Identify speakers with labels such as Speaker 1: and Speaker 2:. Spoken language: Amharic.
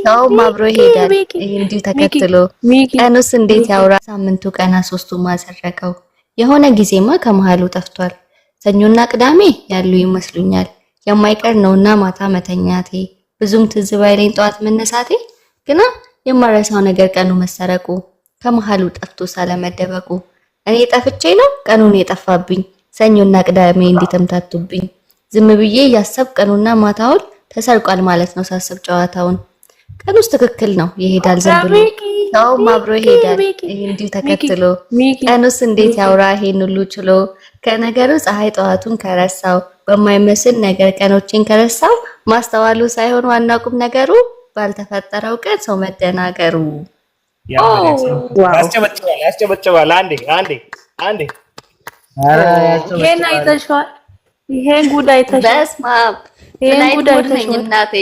Speaker 1: ሰውም አብሮ ይሄዳል እንዲሁ ተከትሎ። ቀኑስ እንዴት ያውራ ሳምንቱ ቀና ሶስቱ ማሰረቀው። የሆነ ጊዜማ ከመሃሉ ጠፍቷል። ሰኞና ቅዳሜ ያሉ ይመስሉኛል የማይቀር ነውና ማታ መተኛቴ ብዙም ትዝ ባይለኝ ጠዋት መነሳቴ ግና የማረሳው ነገር ቀኑ መሰረቁ ከመሃሉ ጠፍቶ ሳለመደበቁ እኔ ጠፍቼ ነው ቀኑን የጠፋብኝ ሰኞና ቅዳሜ እንዲተምታቱብኝ ዝም ብዬ ያሰብ ቀኑና ማታውን ተሰርቋል ማለት ነው ሳስብ ጨዋታውን ቀኑስ ትክክል ነው ይሄዳል ዝም ብሎ ሰውም አብሮ ይሄዳል እንዲሁ ተከትሎ ቀኑስ እንዴት ያውራ ይሄን ሁሉ ችሎ ከነገሩ ፀሐይ ጠዋቱን ከረሳው በማይመስል ነገር ቀኖችን ከረሳው ማስተዋሉ ሳይሆን ዋና ቁም ነገሩ ባልተፈጠረው ቀን ሰው መደናገሩ
Speaker 2: ያስጨበጭባል አንዴ
Speaker 3: ይሄን አይተሽዋል ይሄን ጉዳይ አይተሽዋል
Speaker 1: በስመ አብ ይሄን ጉዳይ አይተሽዋል እናቴ